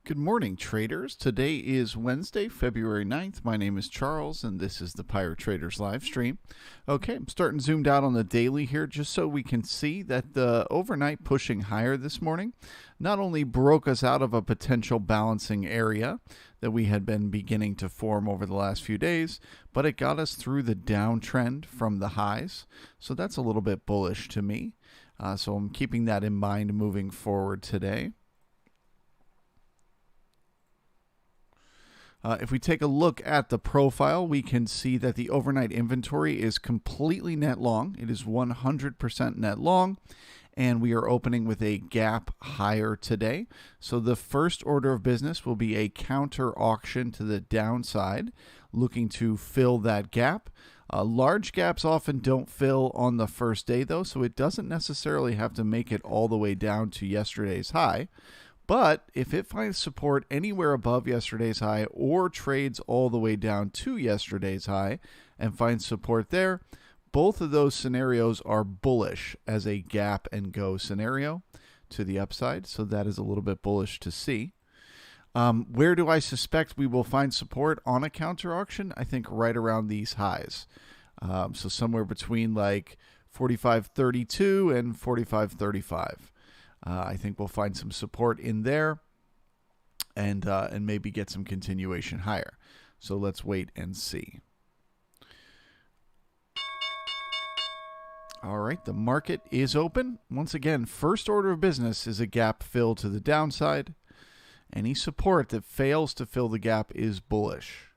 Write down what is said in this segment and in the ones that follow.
Good morning, traders. Today is Wednesday, February 9th. My name is Charles, and this is the Pirate Traders live stream. Okay, I'm starting zoomed out on the daily here just so we can see that the overnight pushing higher this morning not only broke us out of a potential balancing area that we had been beginning to form over the last few days, but it got us through the downtrend from the highs. So that's a little bit bullish to me. So I'm keeping that in mind moving forward today. If we take a look at the profile, we can see that the overnight inventory is completely net long. It is 100% net long, and we are opening with a gap higher today. So the first order of business will be a counter auction to the downside, looking to fill that gap. Large gaps often don't fill on the first day, though, so it doesn't necessarily have to make it all the way down to yesterday's high. But if it finds support anywhere above yesterday's high or trades all the way down to yesterday's high and finds support there, both of those scenarios are bullish as a gap and go scenario to the upside. So that is a little bit bullish to see. Where do I suspect we will find support on a counter auction? I think right around these highs. So somewhere between like 45.32 and 45.35. I think we'll find some support in there and maybe get some continuation higher. So let's wait and see. All right, the market is open. Once again, first order of business is a gap fill to the downside. Any support that fails to fill the gap is bullish.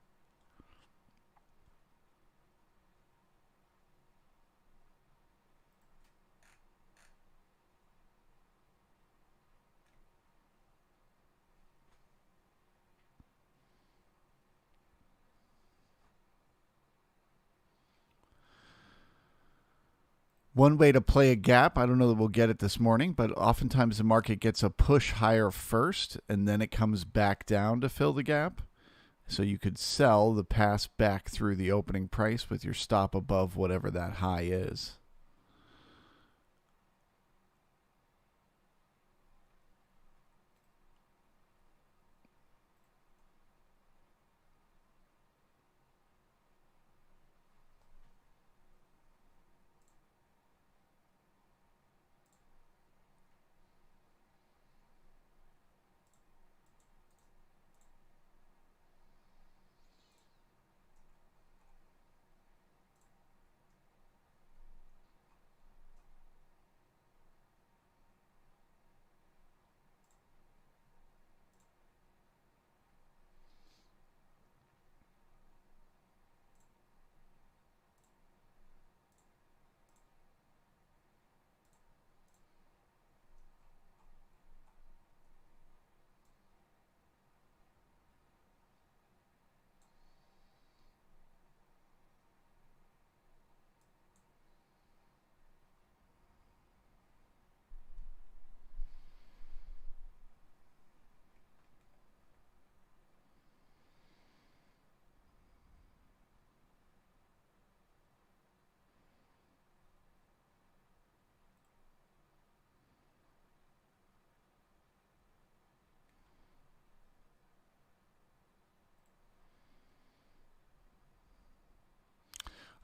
One way to play a gap, I don't know that we'll get it this morning, but oftentimes the market gets a push higher first, and then it comes back down to fill the gap. So you could sell the pass back through the opening price with your stop above whatever that high is.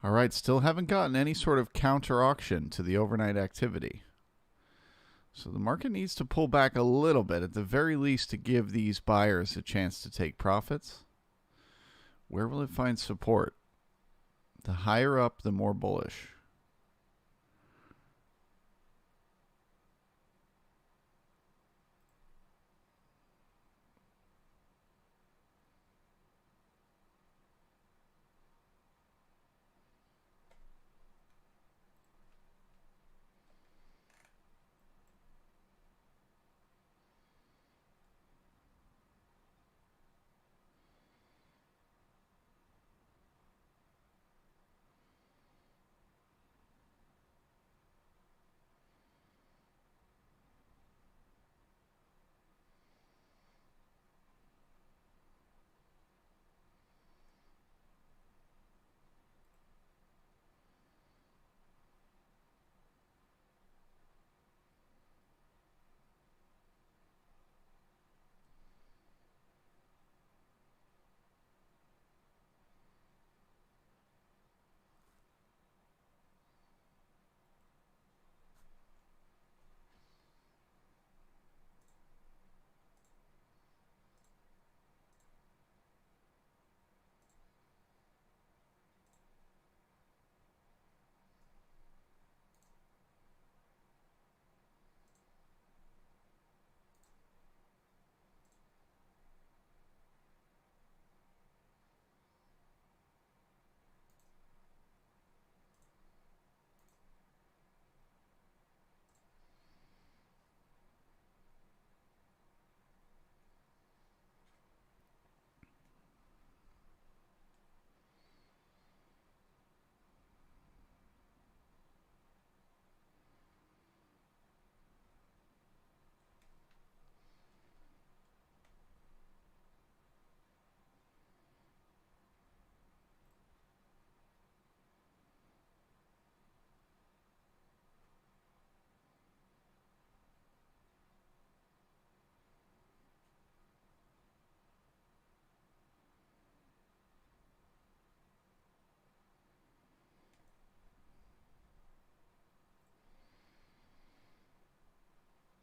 All right, still haven't gotten any sort of counter auction to the overnight activity. So the market needs to pull back a little bit, at the very least, to give these buyers a chance to take profits. Where will it find support? The higher up, the more bullish.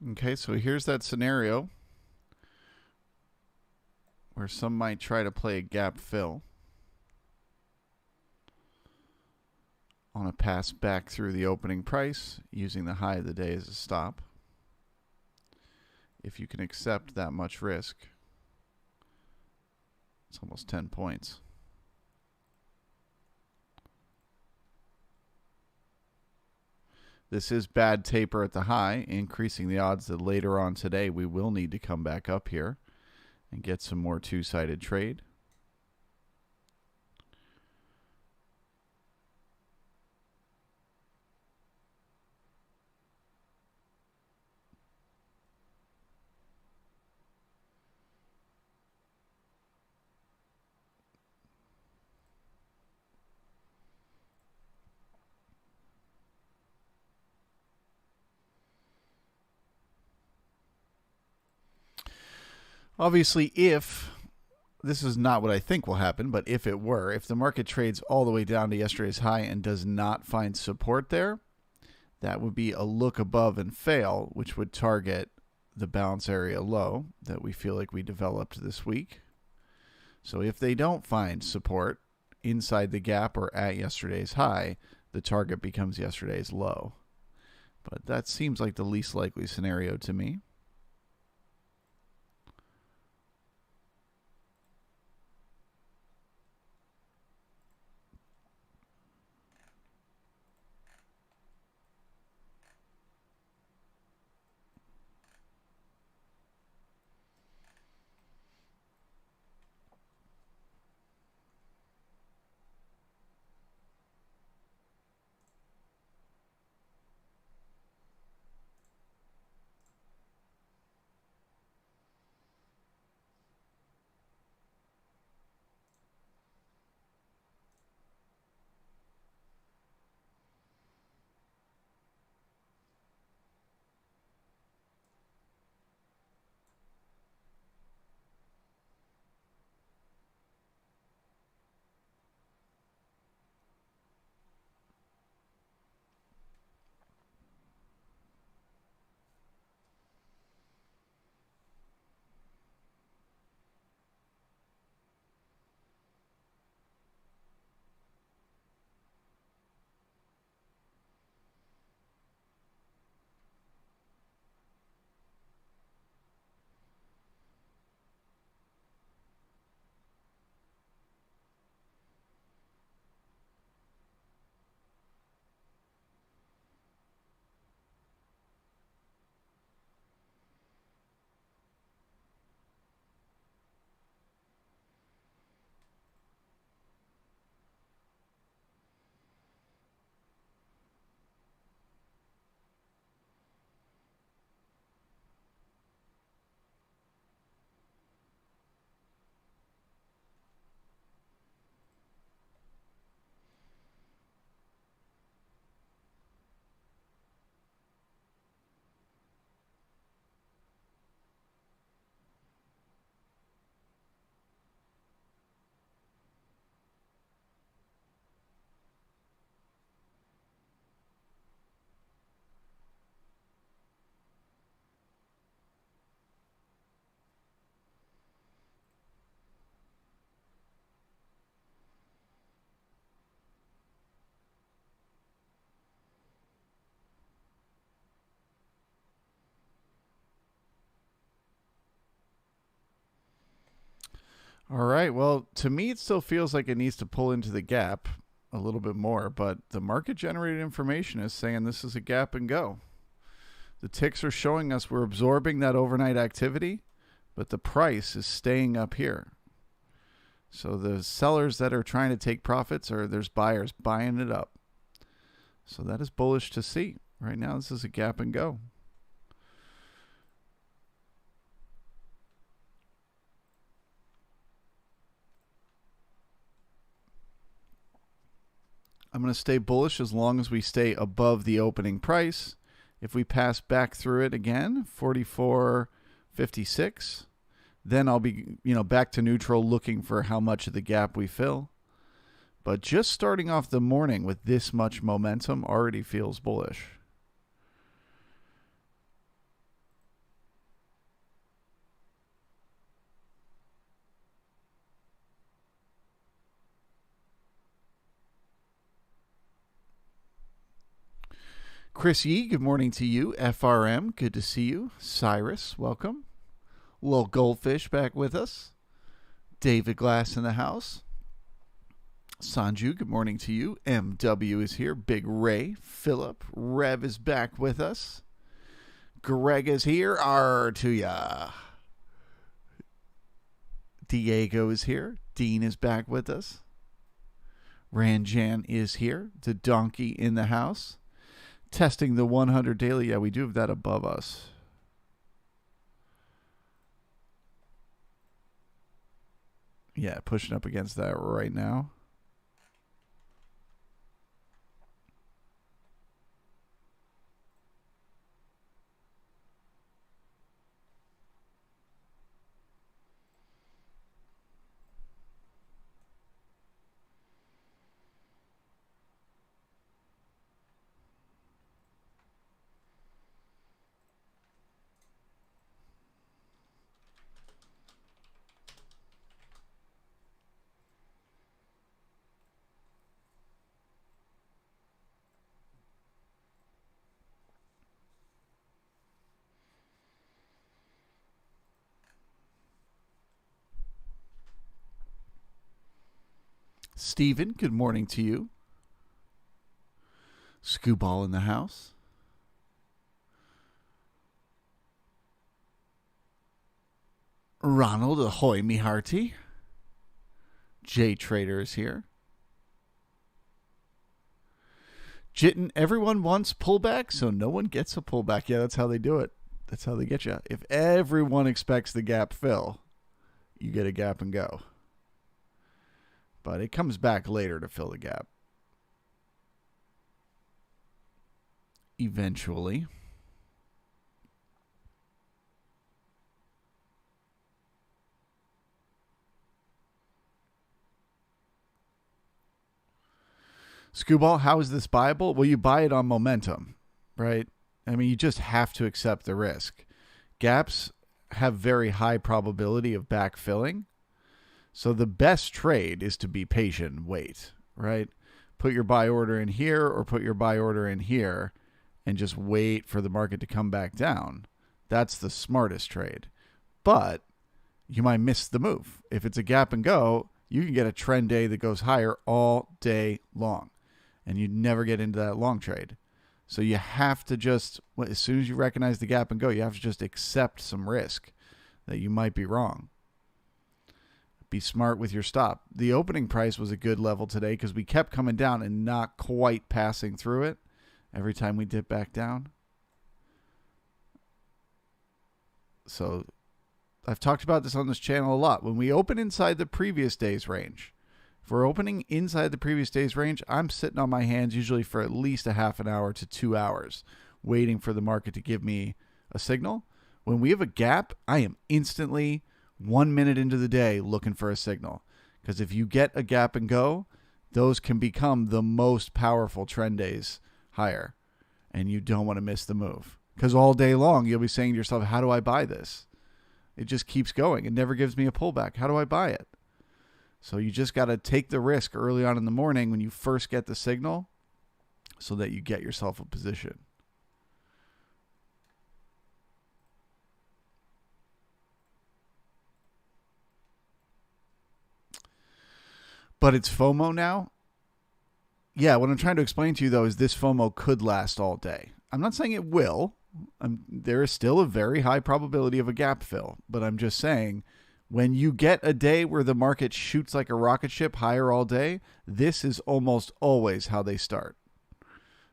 Okay, so here's that scenario where some might try to play a gap fill on a pass back through the opening price using the high of the day as a stop. If you can accept that much risk, it's almost 10 points. This is bad taper at the high, increasing the odds that later on today we will need to come back up here and get some more two-sided trade. Obviously, if this is not what I think will happen, but if it were, if the market trades all the way down to yesterday's high and does not find support there, that would be a look above and fail, which would target the balance area low that we feel like we developed this week. So if they don't find support inside the gap or at yesterday's high, the target becomes yesterday's low. But that seems like the least likely scenario to me. All right. Well, to me, it still feels like it needs to pull into the gap a little bit more, but the market generated information is saying this is a gap and go. The ticks are showing us we're absorbing that overnight activity, but the price is staying up here. So the sellers that are trying to take profits, or there's buyers buying it up. So that is bullish to see. Right now, this is a gap and go. I'm going to stay bullish as long as we stay above the opening price. If we pass back through it again, 44.56, then I'll be, back to neutral looking for how much of the gap we fill. But just starting off the morning with this much momentum already feels bullish. Chris Yee, good morning to you. FRM, good to see you. Cyrus, welcome. Little Goldfish back with us. David Glass in the house. Sanju, good morning to you. MW is here. Big Ray. Philip. Rev is back with us. Greg is here. R to ya. Diego is here. Dean is back with us. Ranjan is here. The donkey in the house. Testing the 100 daily. Yeah, we do have that above us. Yeah, pushing up against that right now. Steven, good morning to you. Scooball in the house. Ronald, ahoy me hearty. J Trader is here. Jitten, everyone wants pullback, so no one gets a pullback. Yeah, that's how they do it. That's how they get you. If everyone expects the gap fill, you get a gap and go. But it comes back later to fill the gap. Eventually. Scooball, how is this buyable? Well, you buy it on momentum, right? I mean, you just have to accept the risk. Gaps have very high probability of backfilling. So the best trade is to be patient and wait, right? Put your buy order in here or put your buy order in here and just wait for the market to come back down. That's the smartest trade. But you might miss the move. If it's a gap and go, you can get a trend day that goes higher all day long. And you never get into that long trade. So you have to just, as soon as you recognize the gap and go, you have to just accept some risk that you might be wrong. Be smart with your stop. The opening price was a good level today because we kept coming down and not quite passing through it every time we dip back down. So I've talked about this on this channel a lot. When we open inside the previous day's range, if we're opening inside the previous day's range, I'm sitting on my hands usually for at least a half an hour to 2 hours waiting for the market to give me a signal. When we have a gap, I am instantly 1 minute into the day looking for a signal. Because if you get a gap and go, those can become the most powerful trend days higher. And you don't want to miss the move. Because all day long, you'll be saying to yourself, how do I buy this? It just keeps going. It never gives me a pullback. How do I buy it? So you just got to take the risk early on in the morning when you first get the signal so that you get yourself a position. But it's FOMO now. Yeah, what I'm trying to explain to you, though, is this FOMO could last all day. I'm not saying it will. There is still a very high probability of a gap fill. But I'm just saying, when you get a day where the market shoots like a rocket ship higher all day, this is almost always how they start.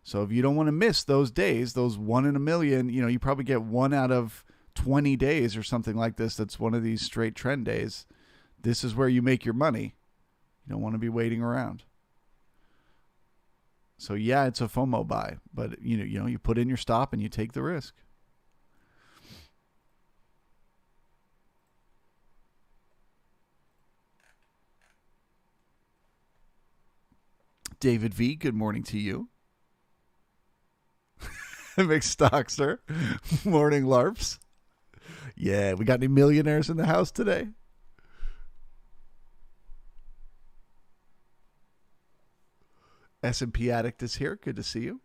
So if you don't want to miss those days, those 1 in a million, you probably get 1 out of 20 days or something like this. That's one of these straight trend days. This is where you make your money. You don't want to be waiting around. So yeah, it's a FOMO buy, but you put in your stop and you take the risk. David V, good morning to you. McStockster, morning LARPs. Yeah, we got any millionaires in the house today? S&P Addict is here. Good to see you.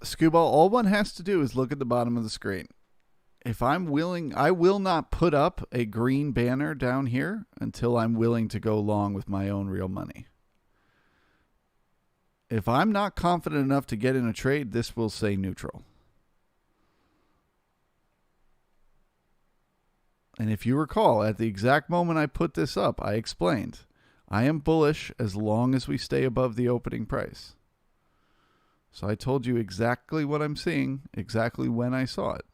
Scuba, all one has to do is look at the bottom of the screen. If I'm willing, I will not put up a green banner down here until I'm willing to go long with my own real money. If I'm not confident enough to get in a trade, this will say neutral. And if you recall, at the exact moment I put this up, I explained, I am bullish as long as we stay above the opening price. So I told you exactly what I'm seeing, exactly when I saw it.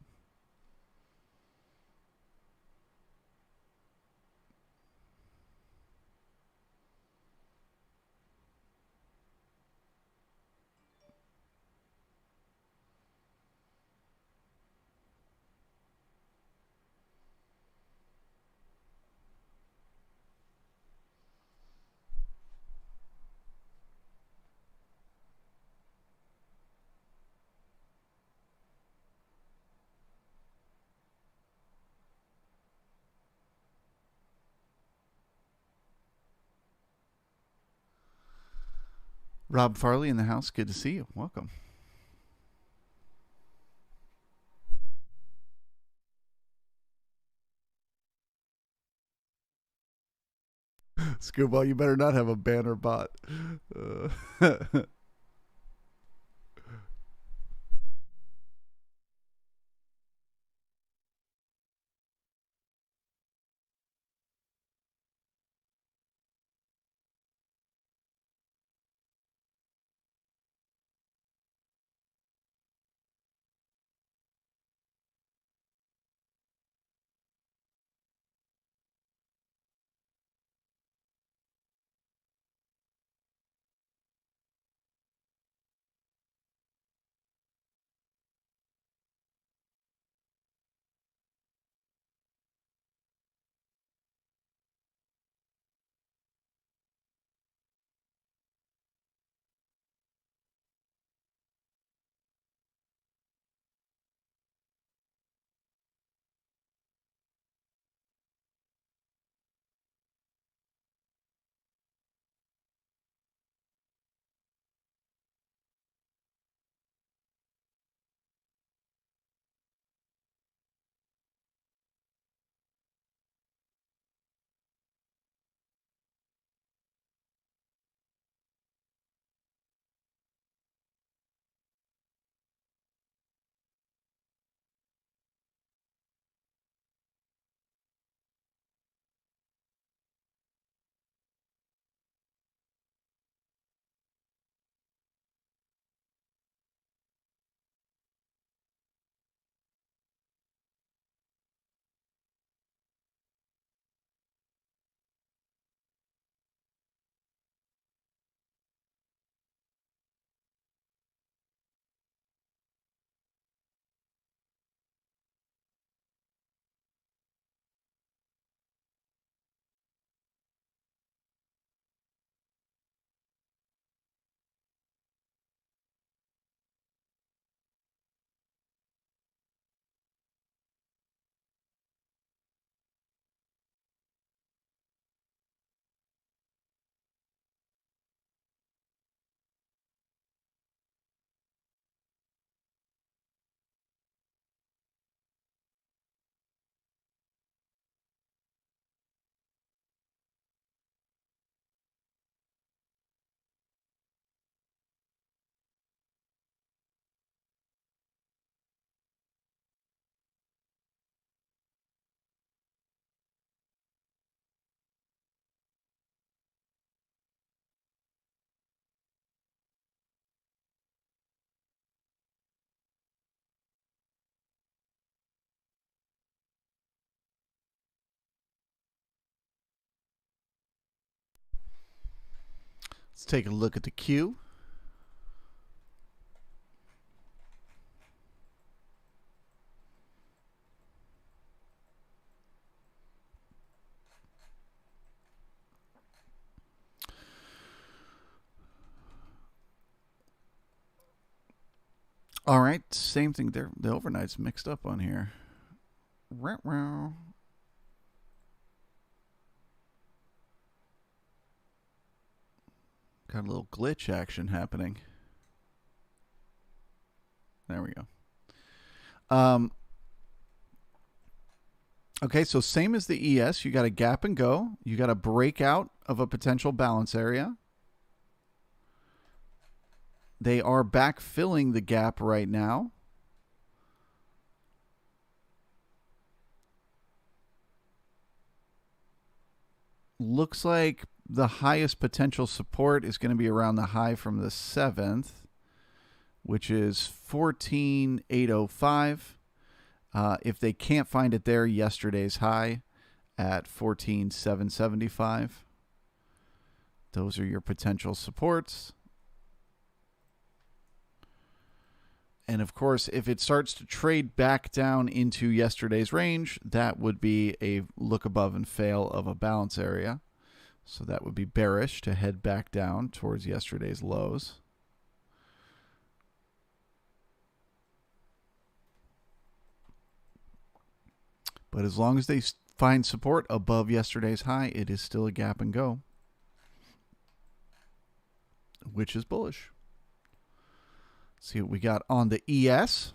Rob Farley in the house. Good to see you. Welcome. Scuba, you better not have a banner bot. Let's take a look at the queue. All right, same thing there. The overnight's mixed up on here. Got a little glitch action happening. There we go. Okay, so same as the ES, you got a gap and go. You got a breakout of a potential balance area. They are backfilling the gap right now. Looks like the highest potential support is going to be around the high from the 7th, which is 14,805. If they can't find it there, yesterday's high at 14,775. Those are your potential supports. And of course, if it starts to trade back down into yesterday's range, that would be a look above and fail of a balance area. So that would be bearish to head back down towards yesterday's lows. But as long as they find support above yesterday's high, it is still a gap and go, which is bullish. See what we got on the ES.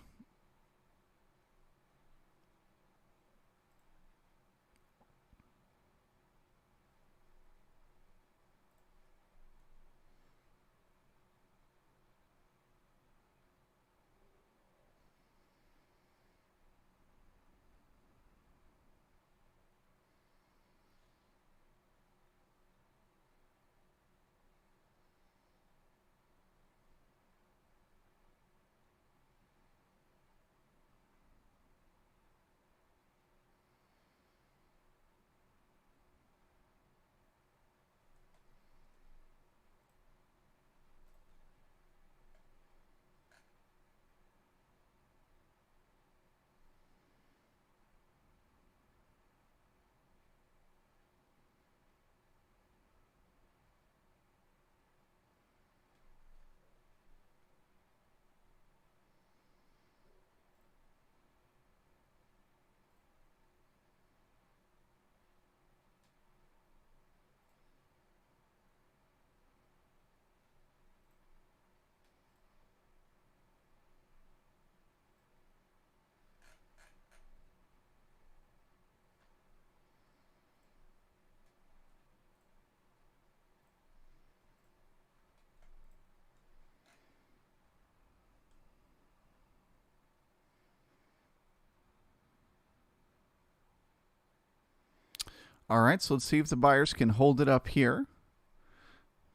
All right, so let's see if the buyers can hold it up here.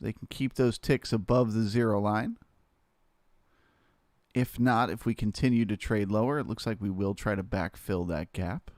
They can keep those ticks above the 0 line. If not, if we continue to trade lower, it looks like we will try to backfill that gap.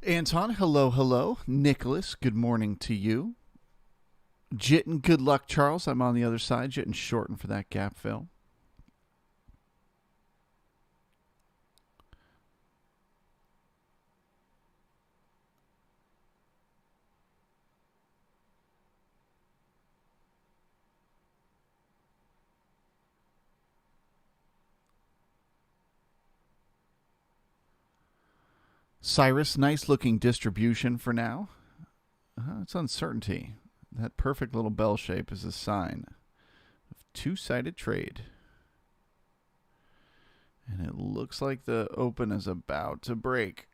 Anton, hello, hello. Nicholas, good morning to you. Jitten, good luck, Charles. I'm on the other side. Jitten shorting for that gap fill. Cyrus, nice looking distribution for now. It's uncertainty. That perfect little bell shape is a sign of two-sided trade. And it looks like the open is about to break.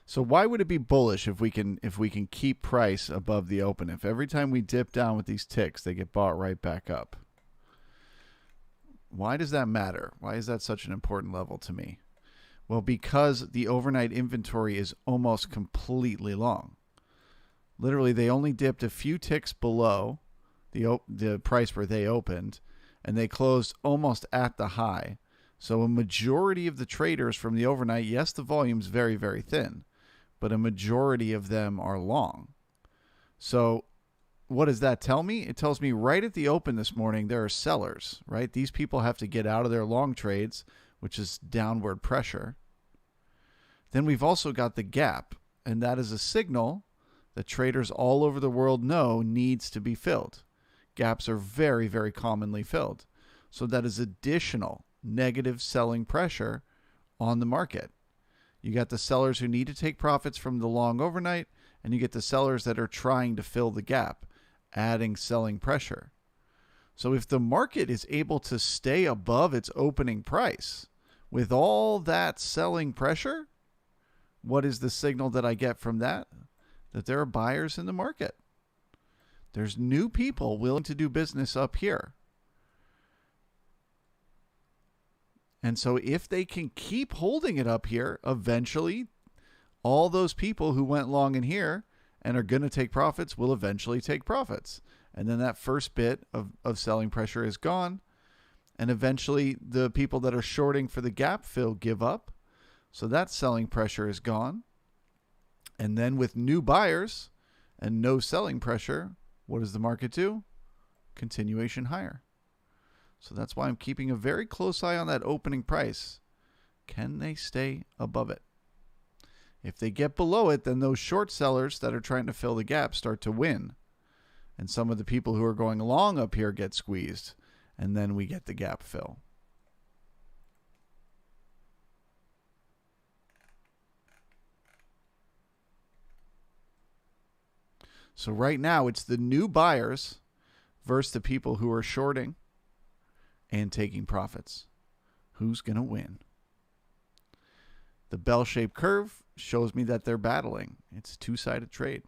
So why would it be bullish if we can keep price above the open? If every time we dip down with these ticks, they get bought right back up. Why does that matter? Why is that such an important level to me? Well, because the overnight inventory is almost completely long. Literally, they only dipped a few ticks below the price where they opened, and they closed almost at the high. So a majority of the traders from the overnight, yes, the volume's very, very thin, but a majority of them are long. So what does that tell me? It tells me right at the open this morning, there are sellers, right? These people have to get out of their long trades, which is downward pressure. Then we've also got the gap, and that is a signal that traders all over the world know needs to be filled. Gaps are very, very commonly filled. So that is additional negative selling pressure on the market. You got the sellers who need to take profits from the long overnight, and you get the sellers that are trying to fill the gap, adding selling pressure. So if the market is able to stay above its opening price with all that selling pressure, what is the signal that I get from that? That there are buyers in the market. There's new people willing to do business up here. And so if they can keep holding it up here, eventually all those people who went long in here and are going to take profits will eventually take profits. And then that first bit of selling pressure is gone. And eventually the people that are shorting for the gap fill give up. So that selling pressure is gone. And then with new buyers and no selling pressure, what does the market do? Continuation higher. So that's why I'm keeping a very close eye on that opening price. Can they stay above it? If they get below it, then those short sellers that are trying to fill the gap start to win. And some of the people who are going long up here get squeezed. And then we get the gap fill. So right now, it's the new buyers versus the people who are shorting and taking profits. Who's going to win? The bell-shaped curve shows me that they're battling. It's a two-sided trade.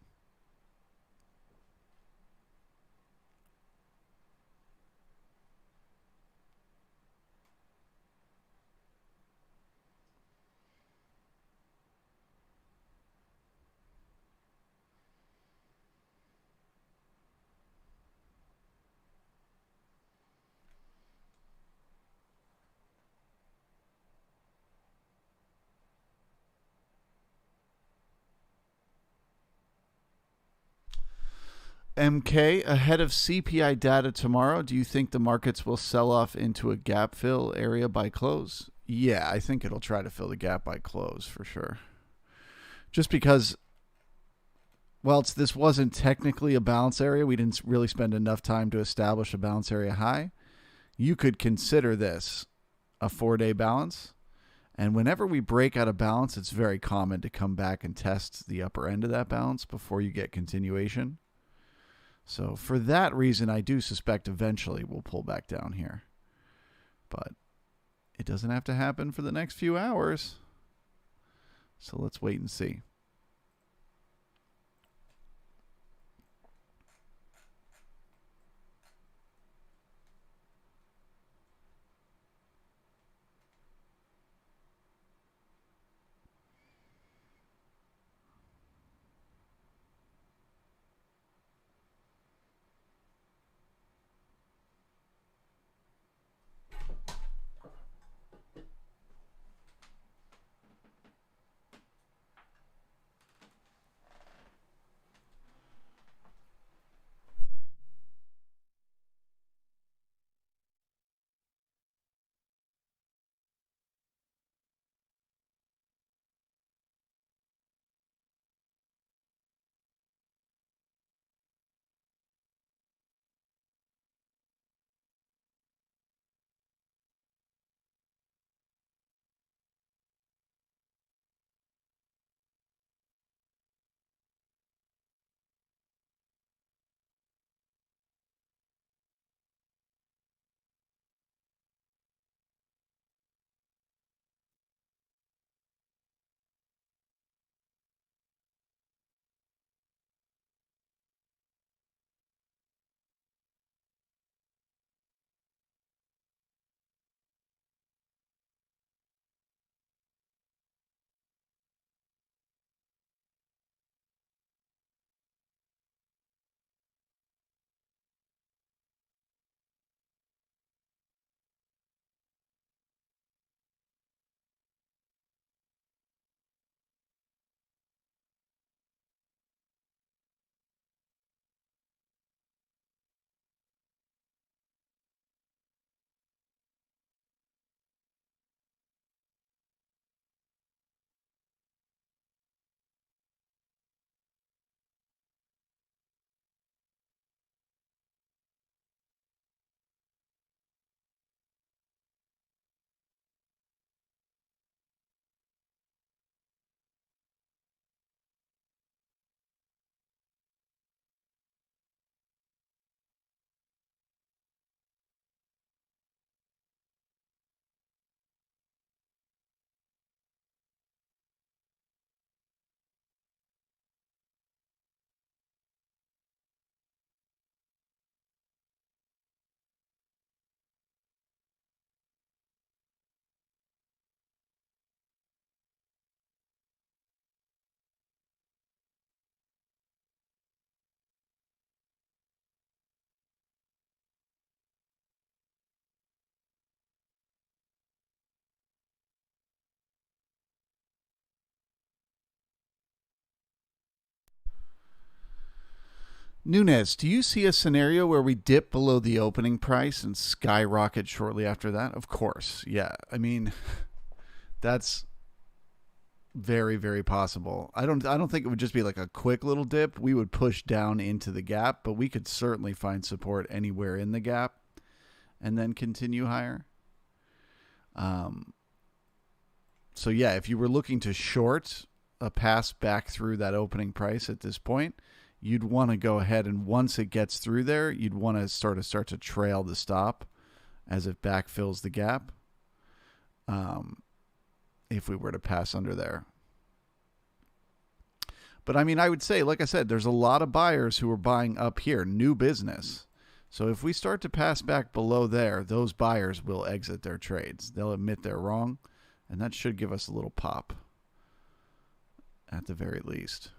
MK, ahead of CPI data tomorrow, do you think the markets will sell off into a gap fill area by close? Yeah, I think it'll try to fill the gap by close for sure. Just because, well, this wasn't technically a balance area. We didn't really spend enough time to establish a balance area high. You could consider this a 4-day balance. And whenever we break out of balance, it's very common to come back and test the upper end of that balance before you get continuation. So for that reason, I do suspect eventually we'll pull back down here. But it doesn't have to happen for the next few hours. So let's wait and see. Nunez, do you see a scenario where we dip below the opening price and skyrocket shortly after that? Of course. Yeah. I mean, that's very, very possible. I don't think it would just be like a quick little dip. We would push down into the gap, but we could certainly find support anywhere in the gap and then continue higher. So yeah, if you were looking to short a pass back through that opening price at this point, you'd want to go ahead, and once it gets through there, you'd want to start to trail the stop as it backfills the gap. If we were to pass under there. But I mean, I would say, like I said, there's a lot of buyers who are buying up here, new business. So if we start to pass back below there, those buyers will exit their trades. They'll admit they're wrong, and that should give us a little pop at the very least.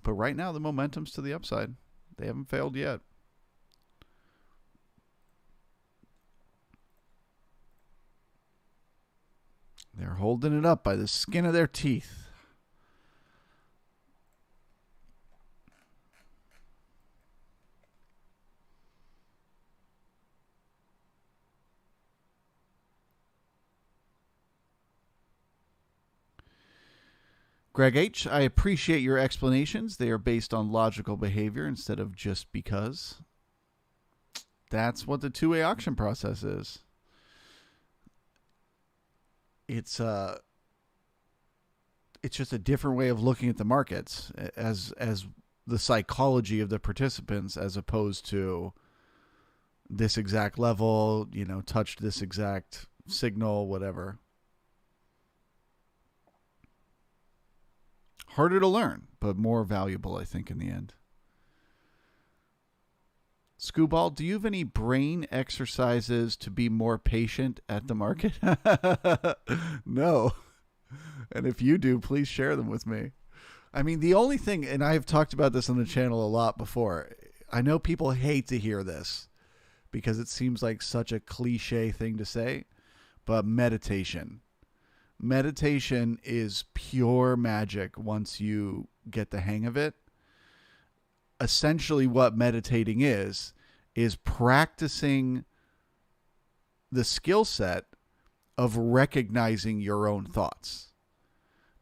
But right now, the momentum's to the upside. They haven't failed yet. They're holding it up by the skin of their teeth. Greg H., I appreciate your explanations. They are based on logical behavior instead of just because. That's what the two-way auction process is. It's just a different way of looking at the markets as the psychology of the participants, as opposed to this exact level, touched this exact signal, whatever. Harder to learn, but more valuable, I think, in the end. Scooball, do you have any brain exercises to be more patient at the market? No. And if you do, please share them with me. I mean, the only thing, and I've talked about this on the channel a lot before, I know people hate to hear this because it seems like such a cliche thing to say, but meditation. Meditation is pure magic once you get the hang of it. Essentially what meditating is practicing the skill set of recognizing your own thoughts.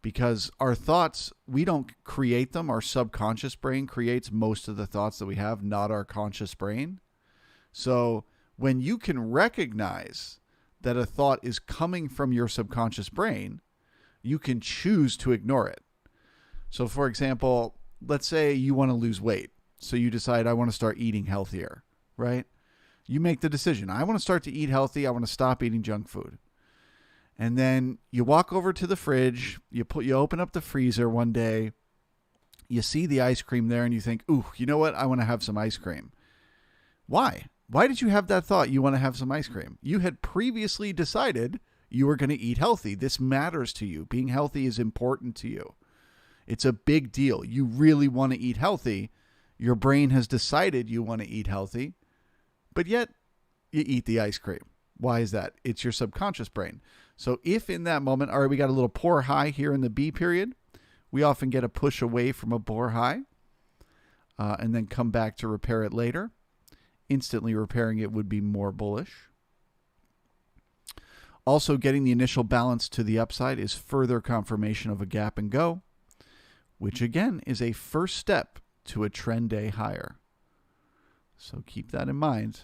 Because our thoughts, we don't create them. Our subconscious brain creates most of the thoughts that we have, not our conscious brain. So when you can recognize that a thought is coming from your subconscious brain, you can choose to ignore it. So for example, let's say you want to lose weight. So you decide, I want to start eating healthier, right? You make the decision. I want to start to eat healthy. I want to stop eating junk food. And then you walk over to the fridge, you open up the freezer one day, you see the ice cream there and you think, ooh, you know what? I want to have some ice cream. Why? Why did you have that thought you want to have some ice cream? You had previously decided you were going to eat healthy. This matters to you. Being healthy is important to you. It's a big deal. You really want to eat healthy. Your brain has decided you want to eat healthy, but yet you eat the ice cream. Why is that? It's your subconscious brain. So if in that moment, all right, we got a little poor high here in the B period, we often get a push away from a poor high and then come back to repair it later. Instantly repairing it would be more bullish. Also, getting the initial balance to the upside is further confirmation of a gap and go, which again is a first step to a trend day higher. So keep that in mind.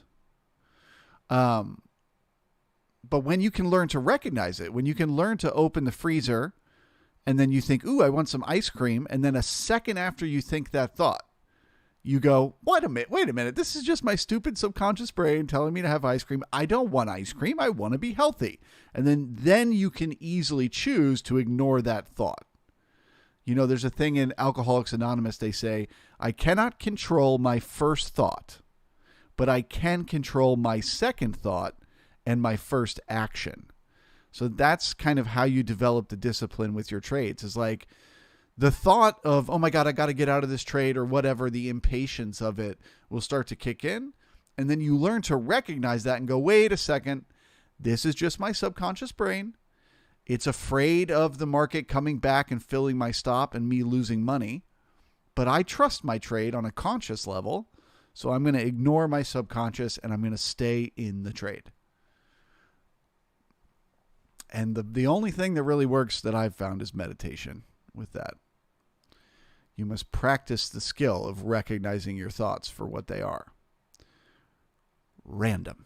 But when you can learn to recognize it, when you can learn to open the freezer and then you think, ooh, I want some ice cream. And then a second after you think that thought, you go, wait a minute. This is just my stupid subconscious brain telling me to have ice cream. I don't want ice cream. I want to be healthy. And then you can easily choose to ignore that thought. You know, there's a thing in Alcoholics Anonymous. They say, I cannot control my first thought, but I can control my second thought and my first action. So that's kind of how you develop the discipline with your trades. Is like, the thought of, oh my God, I got to get out of this trade or whatever, the impatience of it will start to kick in. And then you learn to recognize that and go, wait a second, this is just my subconscious brain. It's afraid of the market coming back and filling my stop and me losing money. But I trust my trade on a conscious level, so I'm going to ignore my subconscious and I'm going to stay in the trade. And the only thing that really works that I've found is meditation with that. You must practice the skill of recognizing your thoughts for what they are. Random.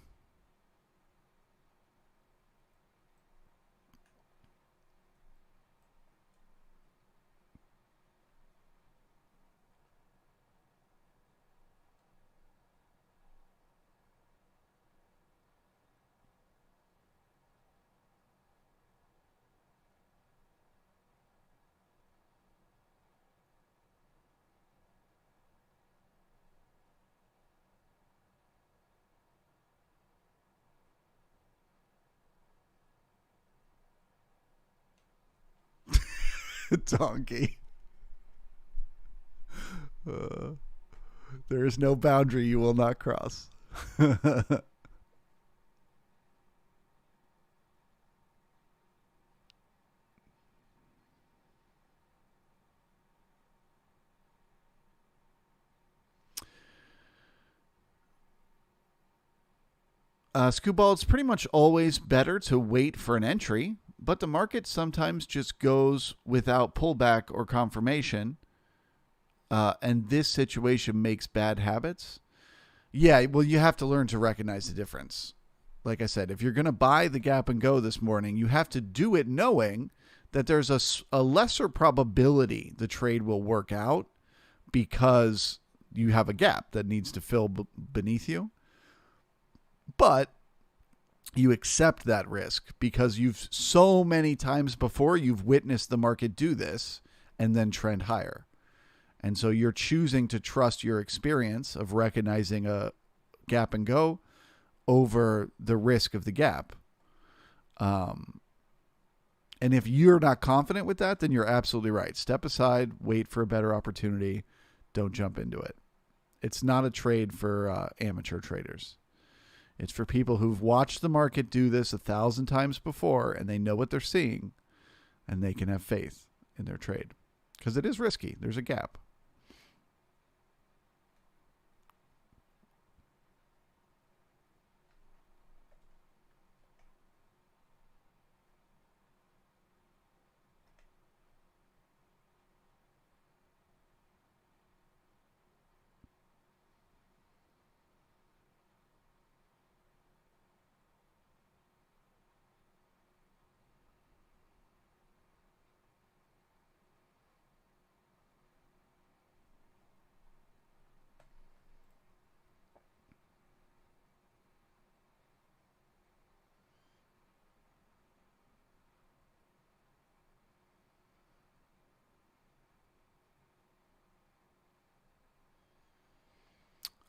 Donkey. There is no boundary you will not cross. Scooball, it's pretty much always better to wait for an entry, but the market sometimes just goes without pullback or confirmation, and this situation makes bad habits. Yeah, well, you have to learn to recognize the difference. Like I said, if you're going to buy the gap and go this morning, you have to do it knowing that there's a lesser probability the trade will work out because you have a gap that needs to fill beneath you. But you accept that risk because you've so many times before you've witnessed the market do this and then trend higher. And so you're choosing to trust your experience of recognizing a gap and go over the risk of the gap. And if you're not confident with that, then you're absolutely right. Step aside, wait for a better opportunity. Don't jump into it. It's not a trade for amateur traders. It's for people who've watched the market do this 1,000 times before and they know what they're seeing and they can have faith in their trade because it is risky. There's a gap.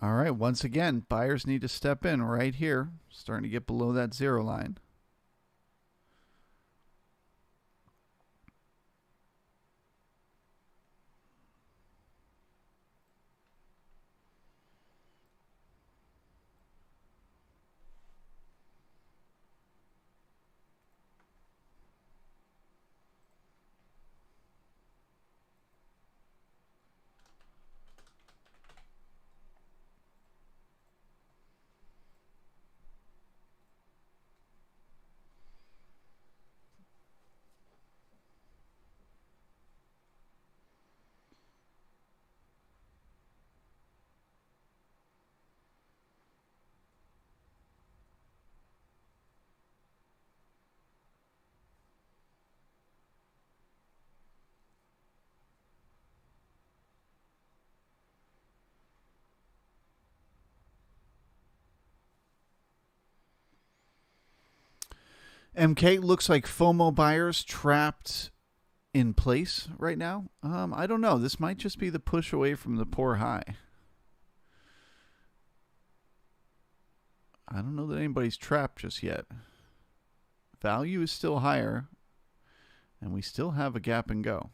All right. Once again, buyers need to step in right here. Starting to get below that zero line. MK looks like FOMO buyers trapped in place right now. I don't know. This might just be the push away from the poor high. I don't know that anybody's trapped just yet. Value is still higher, and we still have a gap and go.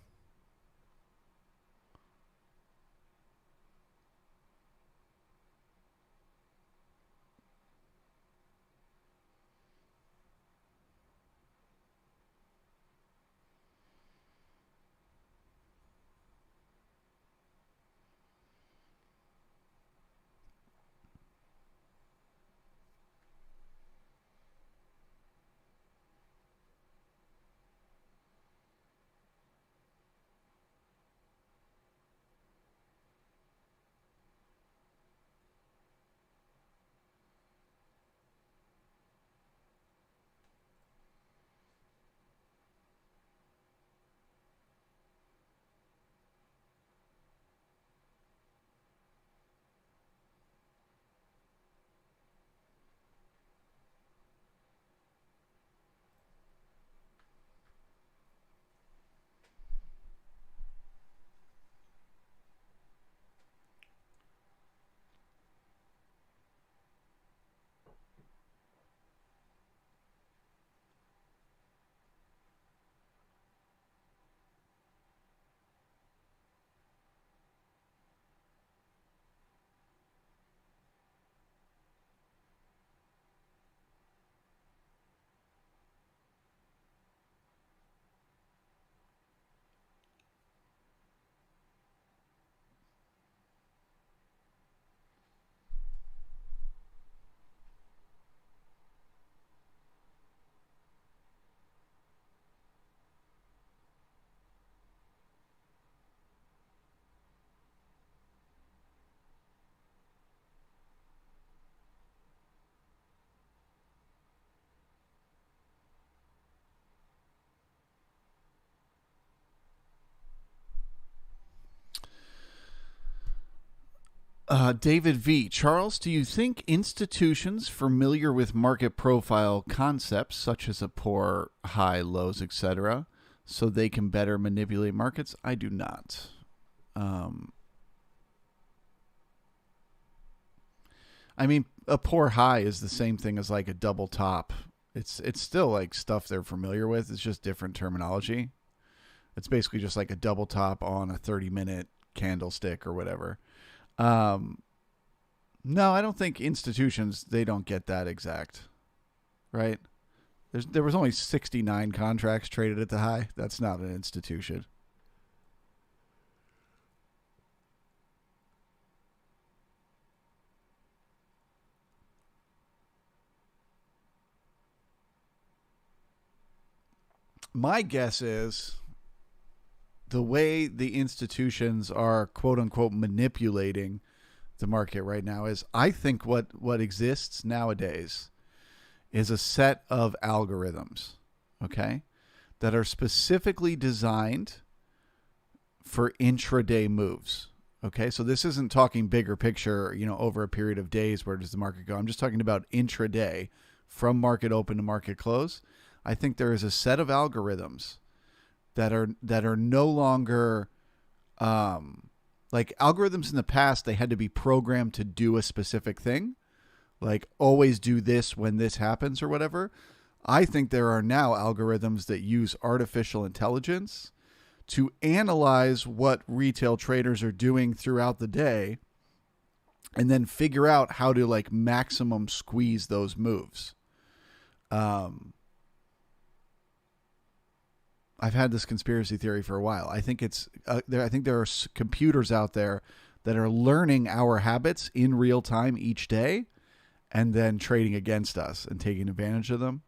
David V. Charles, do you think institutions familiar with market profile concepts, such as a poor, high, lows, etc., so they can better manipulate markets? I do not. I mean, a poor high is the same thing as like a double top. It's still like stuff they're familiar with. It's just different terminology. It's basically just like a double top on a 30-minute candlestick or whatever. No, I don't think institutions, they don't get that exact, right? There was only 69 contracts traded at the high. That's not an institution. My guess is the way the institutions are quote unquote manipulating the market right now is, I think what exists nowadays is a set of algorithms, okay, that are specifically designed for intraday moves. Okay, so this isn't talking bigger picture, over a period of days, where does the market go? I'm just talking about intraday, from market open to market close. I think there is a set of algorithms that are no longer like algorithms in the past. They had to be programmed to do a specific thing, like always do this when this happens or whatever. I think there are now algorithms that use artificial intelligence to analyze what retail traders are doing throughout the day and then figure out how to like maximum squeeze those moves. I've had this conspiracy theory for a while. I think I think there are computers out there that are learning our habits in real time each day and then trading against us and taking advantage of them.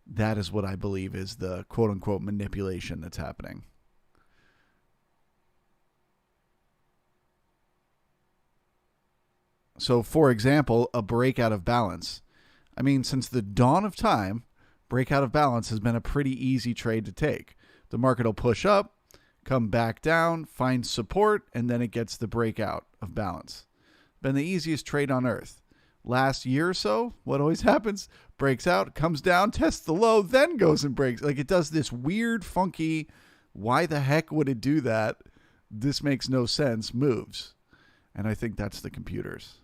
That is what I believe is the quote unquote manipulation that's happening. So, for example, a breakout of balance. I mean, since the dawn of time, breakout of balance has been a pretty easy trade to take. The market will push up, come back down, find support, and then it gets the breakout of balance. Been the easiest trade on earth. Last year or so, what always happens? Breaks out, comes down, tests the low, then goes and breaks. Like, it does this weird, funky, why the heck would it do that? This makes no sense moves. And I think that's the computers.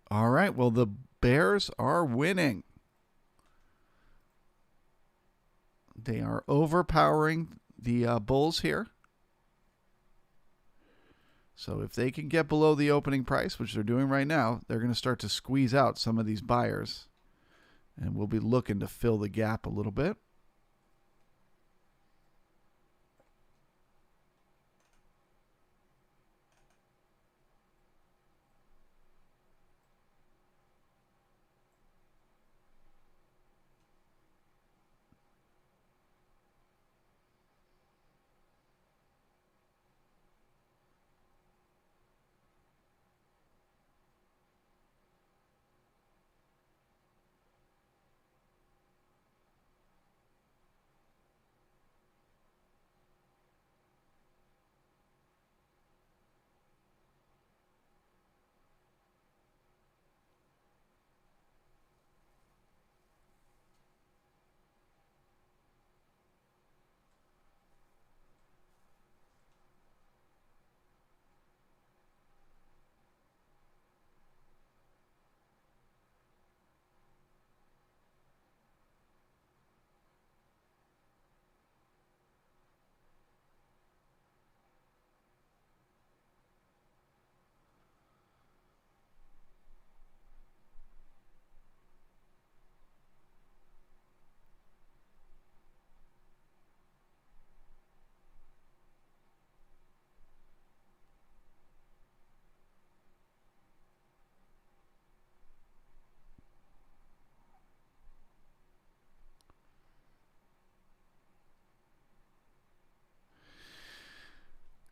All right, well, the Bears are winning. They are overpowering the Bulls here. So if they can get below the opening price, which they're doing right now, they're going to start to squeeze out some of these buyers. And we'll be looking to fill the gap a little bit.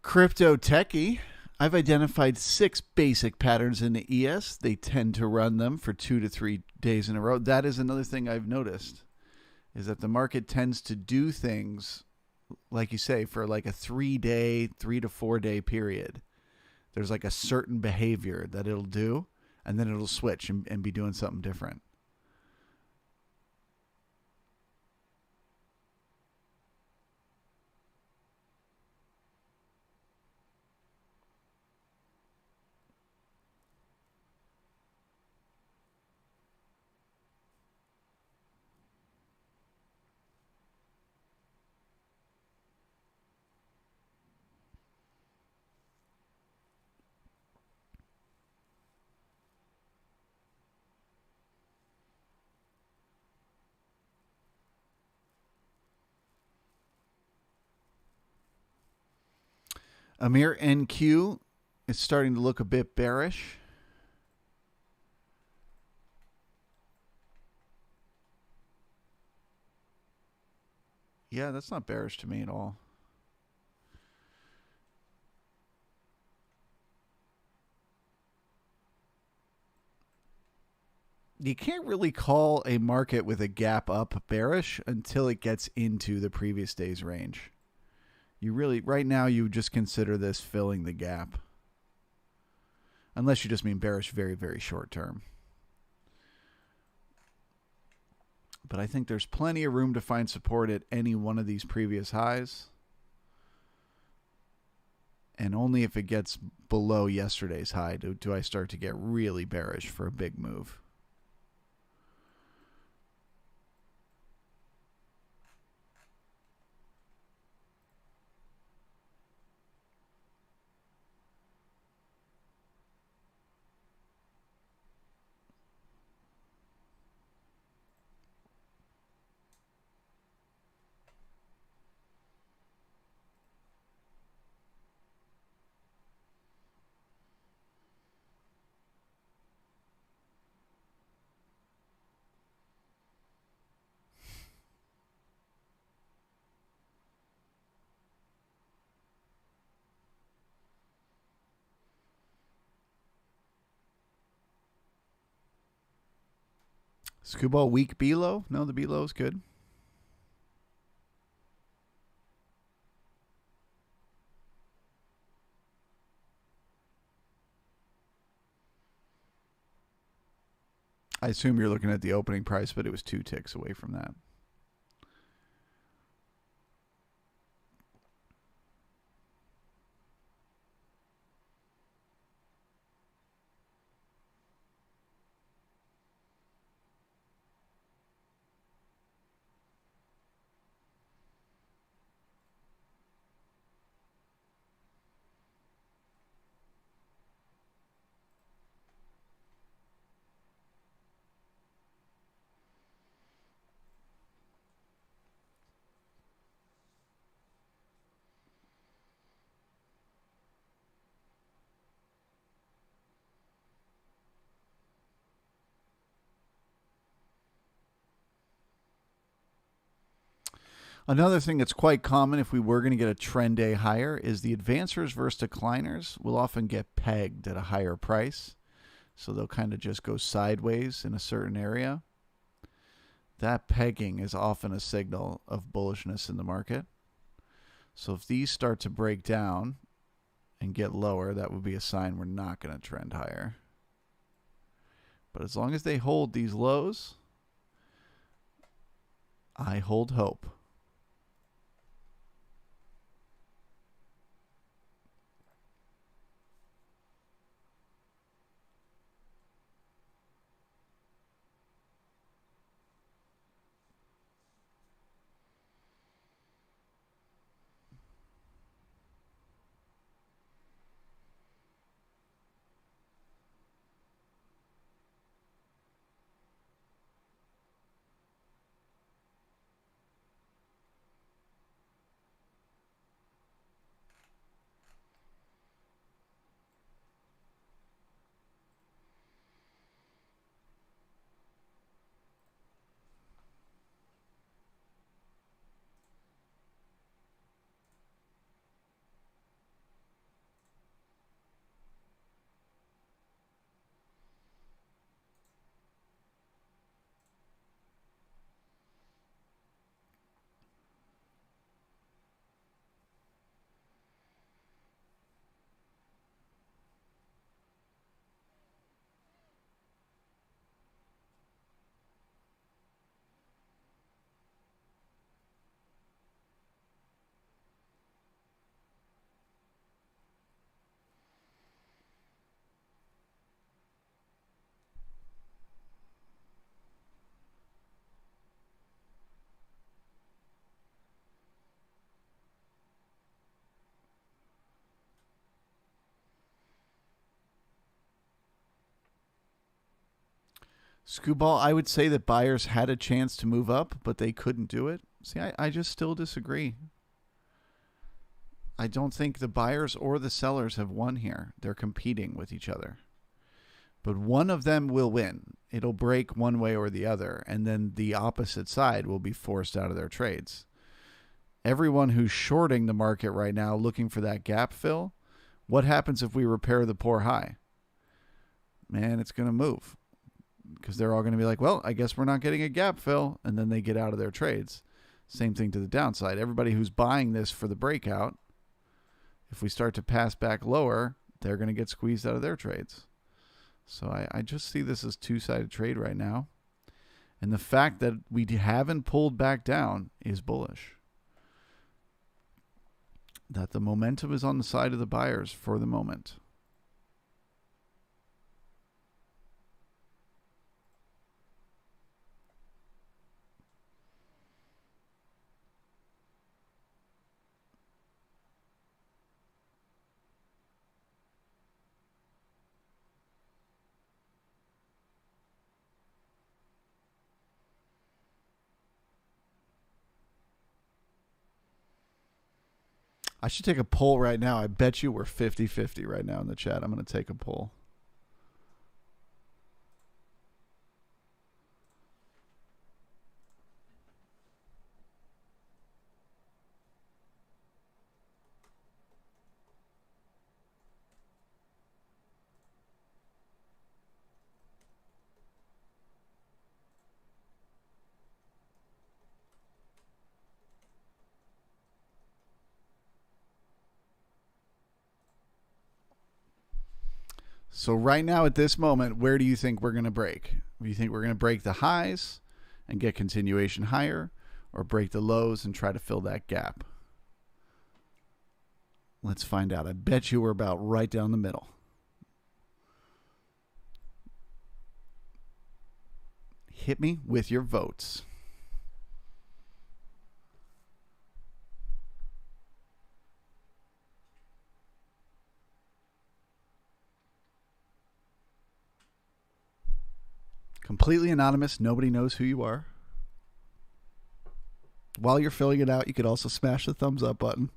Crypto Techie. I've identified 6 basic patterns in the ES. They tend to run them for 2 to 3 days in a row. That is another thing I've noticed, is that the market tends to do things like you say, for like a 3 day, 3 to 4 day period, there's like a certain behavior that it'll do, and then it'll switch and be doing something different. Amir NQ is starting to look a bit bearish. Yeah, that's not bearish to me at all. You can't really call a market with a gap up bearish until it gets into the previous day's range. You really, right now, you just consider this filling the gap. Unless you just mean bearish very, very short term. But I think there's plenty of room to find support at any one of these previous highs. And only if it gets below yesterday's high do I start to get really bearish for a big move. Scuba weak B low? No, the B low is good. I assume you're looking at the opening price, but it was 2 ticks away from that. Another thing that's quite common if we were going to get a trend day higher is the advancers versus decliners will often get pegged at a higher price. So they'll kind of just go sideways in a certain area. That pegging is often a signal of bullishness in the market. So if these start to break down and get lower, that would be a sign we're not going to trend higher. But as long as they hold these lows, I hold hope. Screwball, I would say that buyers had a chance to move up, but they couldn't do it. See, I just still disagree. I don't think the buyers or the sellers have won here. They're competing with each other. But one of them will win. It'll break one way or the other, and then the opposite side will be forced out of their trades. Everyone who's shorting the market right now looking for that gap fill, what happens if we repair the poor high? Man, it's going to move. Because they're all going to be like, well, I guess we're not getting a gap fill, and then they get out of their trades. Same thing to the downside. Everybody who's buying this for the breakout, if we start to pass back lower, they're going to get squeezed out of their trades. So I just see this as two-sided trade right now. And the fact that we haven't pulled back down is bullish. That the momentum is on the side of the buyers for the moment. I should take a poll right now. I bet you we're 50-50 right now in the chat. I'm going to take a poll. So right now at this moment, where do you think we're going to break? Do you think we're going to break the highs and get continuation higher, or break the lows and try to fill that gap? Let's find out. I bet you we're about right down the middle. Hit me with your votes. Completely anonymous. Nobody knows who you are. While you're filling it out, you could also smash the thumbs up button.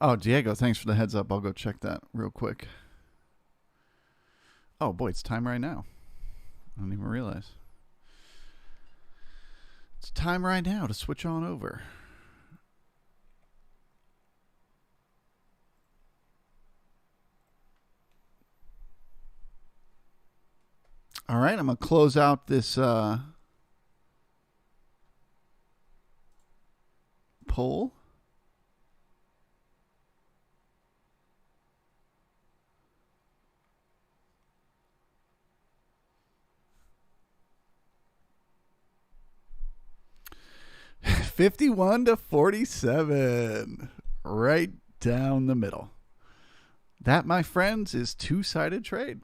Oh, Diego, thanks for the heads up. I'll go check that real quick. Oh, boy, it's time right now. I didn't even realize. It's time right now to switch on over. All right, I'm going to close out this poll. $51-47, right down the middle. That, my friends, is two-sided trade.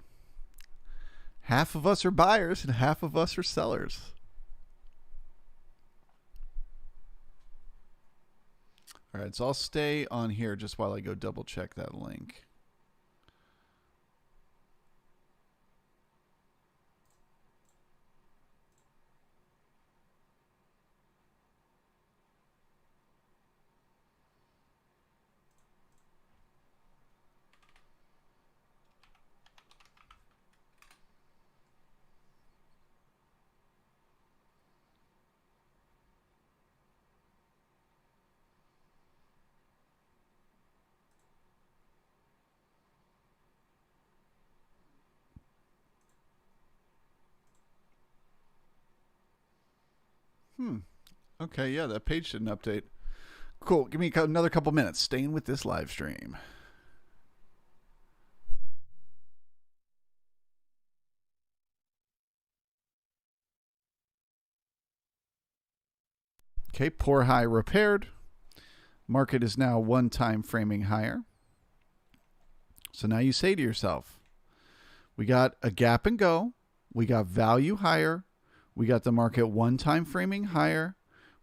Half of us are buyers and half of us are sellers. All right, so I'll stay on here just while I go double check that link. Okay, yeah, that page didn't update. Cool. Give me another couple minutes. Staying with this live stream. Okay, poor high repaired. Market is now one time framing higher. So now you say to yourself, we got a gap and go. We got value higher. We got the market one time framing higher.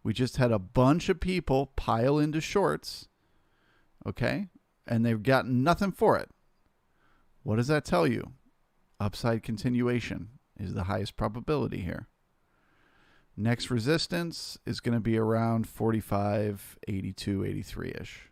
We just had a bunch of people pile into shorts. Okay? And they've got nothing for it. What does that tell you? Upside continuation is the highest probability here. Next resistance is going to be around 45, 82, 83-ish.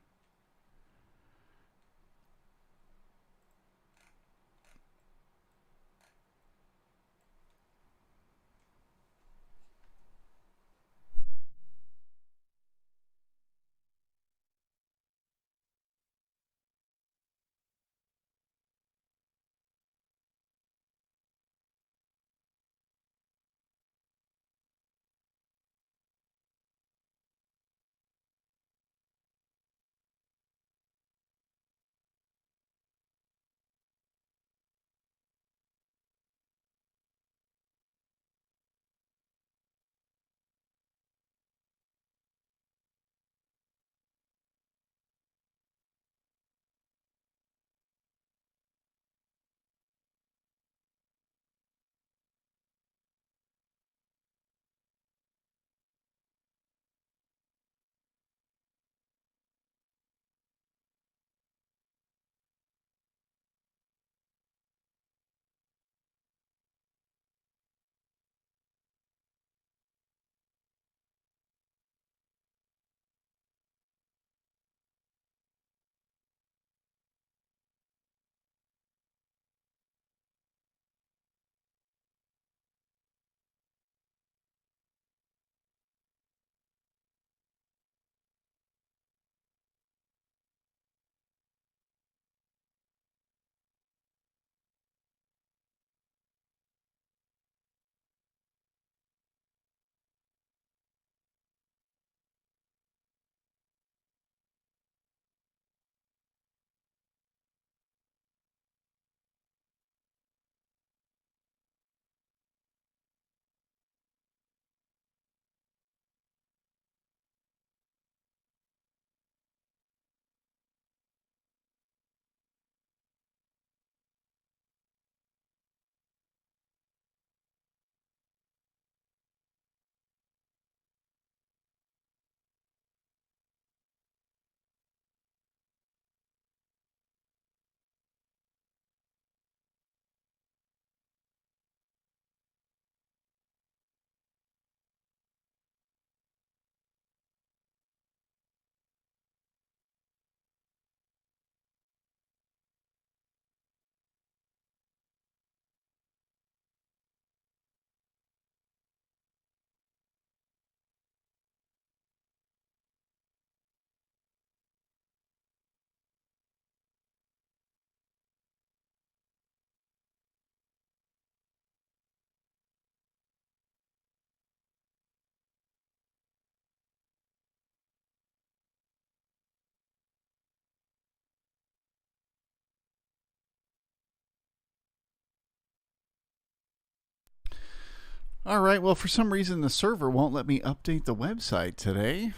All right, well, for some reason, the server won't let me update the website today.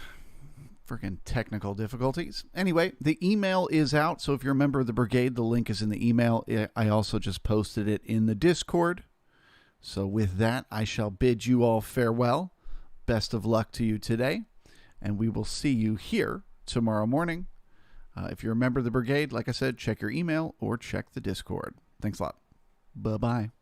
Freaking technical difficulties. Anyway, the email is out, so if you're a member of the Brigade, the link is in the email. I also just posted it in the Discord. So with that, I shall bid you all farewell. Best of luck to you today, and we will see you here tomorrow morning. If you're a member of the Brigade, like I said, check your email or check the Discord. Thanks a lot. Bye-bye.